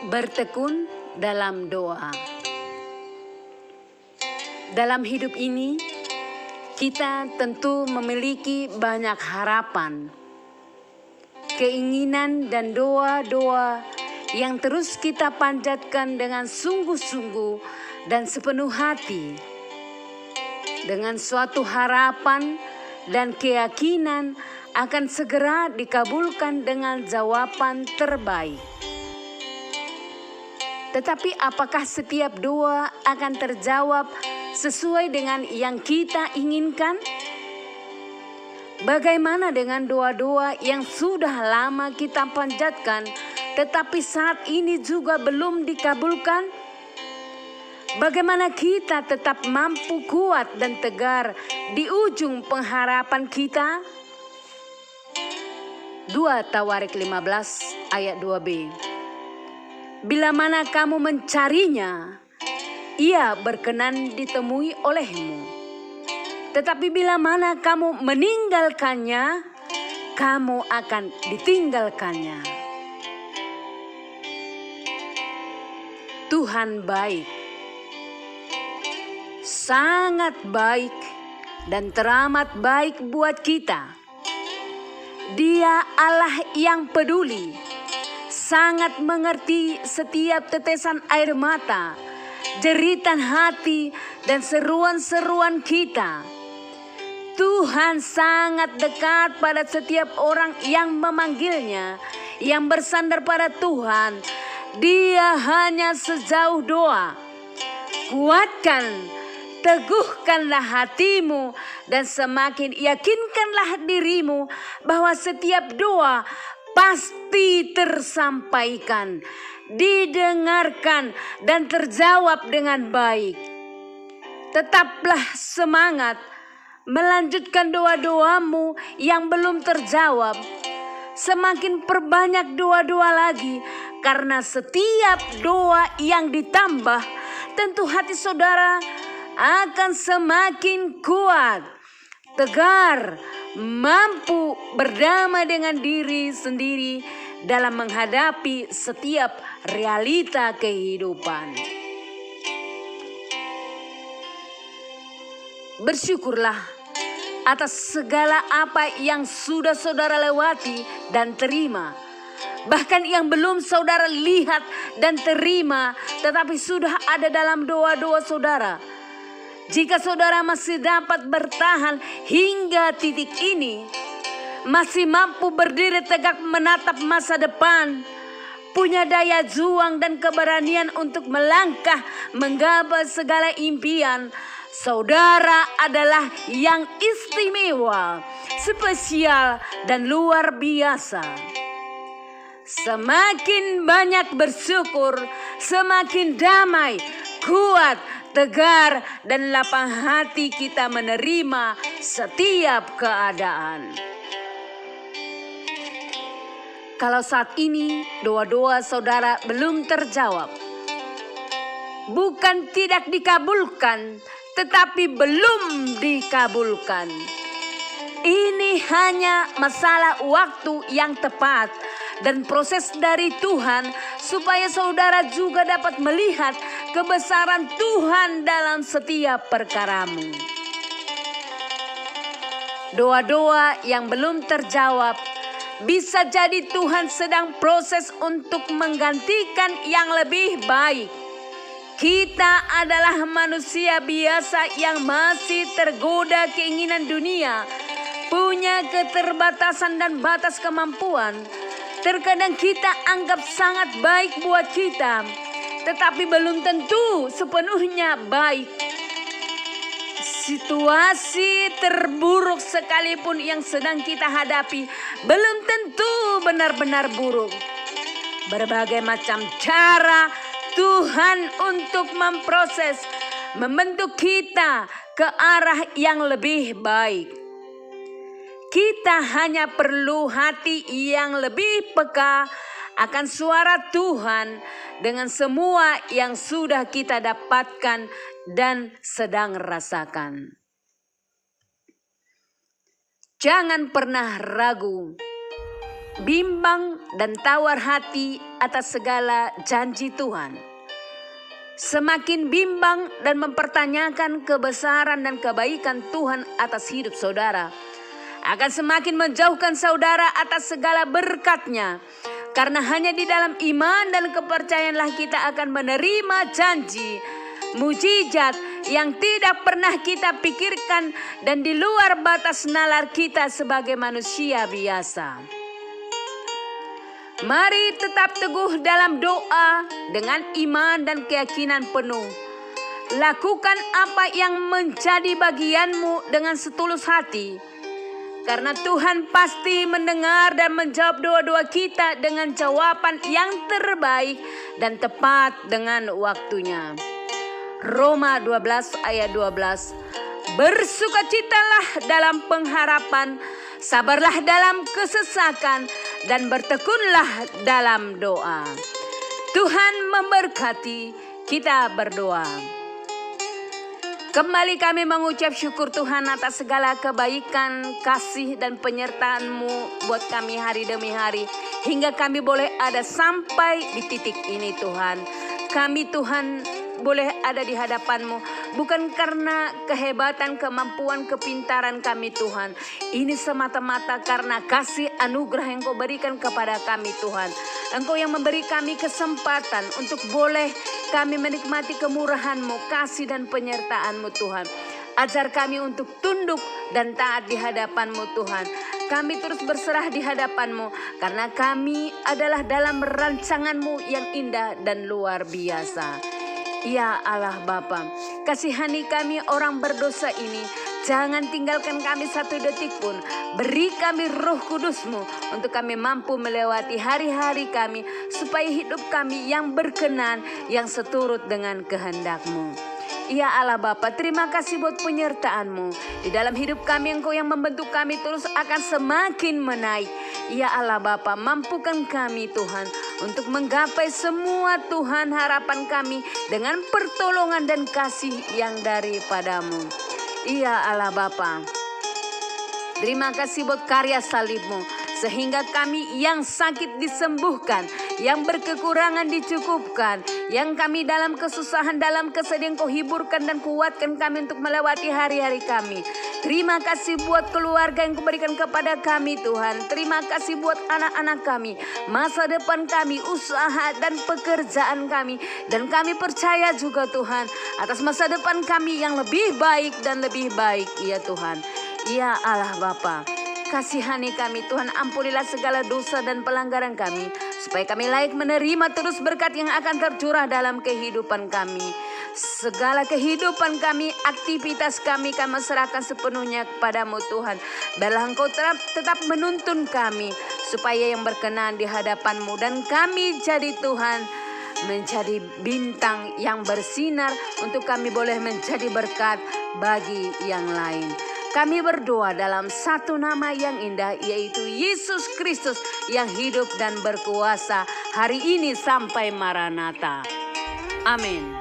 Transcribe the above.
Bertekun dalam doa. Dalam hidup ini, kita tentu memiliki banyak harapan, keinginan dan doa-doa yang terus kita panjatkan dengan sungguh-sungguh dan sepenuh hati. Dengan suatu harapan dan keyakinan akan segera dikabulkan dengan jawaban terbaik. Tetapi apakah setiap doa akan terjawab sesuai dengan yang kita inginkan? Bagaimana dengan doa-doa yang sudah lama kita panjatkan, tetapi saat ini juga belum dikabulkan? Bagaimana kita tetap mampu kuat dan tegar di ujung pengharapan kita? 2 Tawarik 15 ayat 2b. Bila mana kamu mencarinya, ia berkenan ditemui olehmu. Tetapi bila mana kamu meninggalkannya, kamu akan ditinggalkannya. Tuhan baik, sangat baik dan teramat baik buat kita. Dia Allah yang peduli, sangat mengerti setiap tetesan air mata, jeritan hati, dan seruan-seruan kita. Tuhan sangat dekat pada setiap orang yang memanggilnya, yang bersandar pada Tuhan. Dia hanya sejauh doa. Kuatkan, teguhkanlah hatimu, dan semakin yakinkanlah dirimu bahwa setiap doa pasti tersampaikan, didengarkan, dan terjawab dengan baik. Tetaplah semangat melanjutkan doa-doamu yang belum terjawab. Semakin perbanyak doa-doa lagi, karena setiap doa yang ditambah, tentu hati saudara akan semakin kuat, tegar, mampu berdamai dengan diri sendiri dalam menghadapi setiap realita kehidupan. Bersyukurlah atas segala apa yang sudah saudara lewati dan terima. Bahkan yang belum saudara lihat dan terima, tetapi sudah ada dalam doa-doa saudara. Jika saudara masih dapat bertahan hingga titik ini, masih mampu berdiri tegak menatap masa depan, punya daya juang dan keberanian untuk melangkah menggapai segala impian, saudara adalah yang istimewa, spesial, dan luar biasa. Semakin banyak bersyukur, semakin damai, kuat, tegar, dan lapang hati kita menerima setiap keadaan. Kalau saat ini doa-doa saudara belum terjawab, bukan tidak dikabulkan, tetapi belum dikabulkan. Ini hanya masalah waktu yang tepat dan proses dari Tuhan supaya saudara juga dapat melihat kebesaran Tuhan dalam setiap perkaramu. Doa-doa yang belum terjawab bisa jadi Tuhan sedang proses untuk menggantikan yang lebih baik. Kita adalah manusia biasa yang masih tergoda keinginan dunia, punya keterbatasan dan batas kemampuan. Terkadang kita anggap sangat baik buat kita, tetapi belum tentu sepenuhnya baik. Situasi terburuk sekalipun yang sedang kita hadapi belum tentu benar-benar buruk. Berbagai macam cara Tuhan untuk memproses, membentuk kita ke arah yang lebih baik. Kita hanya perlu hati yang lebih peka akan suara Tuhan dengan semua yang sudah kita dapatkan dan sedang rasakan. Jangan pernah ragu, bimbang dan tawar hati atas segala janji Tuhan. Semakin bimbang dan mempertanyakan kebesaran dan kebaikan Tuhan atas hidup saudara, akan semakin menjauhkan saudara atas segala berkat-Nya. Karena hanya di dalam iman dan kepercayaanlah kita akan menerima janji, mujizat yang tidak pernah kita pikirkan dan di luar batas nalar kita sebagai manusia biasa. Mari tetap teguh dalam doa dengan iman dan keyakinan penuh. Lakukan apa yang menjadi bagianmu dengan setulus hati. Karena Tuhan pasti mendengar dan menjawab doa-doa kita dengan jawaban yang terbaik dan tepat dengan waktunya. Roma 12 ayat 12. Bersukacitalah dalam pengharapan, sabarlah dalam kesesakan, dan bertekunlah dalam doa. Tuhan memberkati, kita berdoa. Kembali kami mengucap syukur Tuhan atas segala kebaikan, kasih dan penyertaan-Mu buat kami hari demi hari. Hingga kami boleh ada sampai di titik ini Tuhan. Kami Tuhan boleh ada di hadapan-Mu bukan karena kehebatan, kemampuan, kepintaran kami Tuhan. Ini semata-mata karena kasih anugerah yang Kau berikan kepada kami Tuhan. Engkau yang memberi kami kesempatan untuk boleh kami menikmati kemurahan-Mu, kasih dan penyertaan-Mu Tuhan. Ajar kami untuk tunduk dan taat di hadapan-Mu Tuhan. Kami terus berserah di hadapan-Mu karena kami adalah dalam rancangan-Mu yang indah dan luar biasa. Ya Allah Bapa, kasihani kami orang berdosa ini. Jangan tinggalkan kami satu detik pun. Beri kami Roh Kudus-Mu untuk kami mampu melewati hari-hari kami, supaya hidup kami yang berkenan, yang seturut dengan kehendak-Mu. Ya Allah Bapa, terima kasih buat penyertaan-Mu. Di dalam hidup kami Engkau yang membentuk kami terus akan semakin menaik. Ya Allah Bapa, mampukan kami Tuhan untuk menggapai semua Tuhan harapan kami dengan pertolongan dan kasih yang daripada-Mu. Ya Allah Bapa, terima kasih buat karya salib-Mu, sehingga kami yang sakit disembuhkan, yang berkekurangan dicukupkan, yang kami dalam kesusahan, dalam kesedihan Kau hiburkan dan kuatkan kami untuk melewati hari-hari kami. Terima kasih buat keluarga yang Kau berikan kepada kami Tuhan. Terima kasih buat anak-anak kami, masa depan kami, usaha dan pekerjaan kami. Dan kami percaya juga Tuhan atas masa depan kami yang lebih baik dan lebih baik ya Tuhan. Ya Allah Bapa, kasihani kami Tuhan, ampunilah segala dosa dan pelanggaran kami, supaya kami layak menerima terus berkat yang akan tercurah dalam kehidupan kami. Segala kehidupan kami, aktivitas kami serahkan sepenuhnya kepada-Mu Tuhan. Biarlah Engkau tetap menuntun kami, supaya yang berkenan di hadapan-Mu. Dan kami jadi Tuhan, menjadi bintang yang bersinar, untuk kami boleh menjadi berkat bagi yang lain. Kami berdoa dalam satu nama yang indah, yaitu Yesus Kristus yang hidup dan berkuasa hari ini sampai Maranatha. Amin.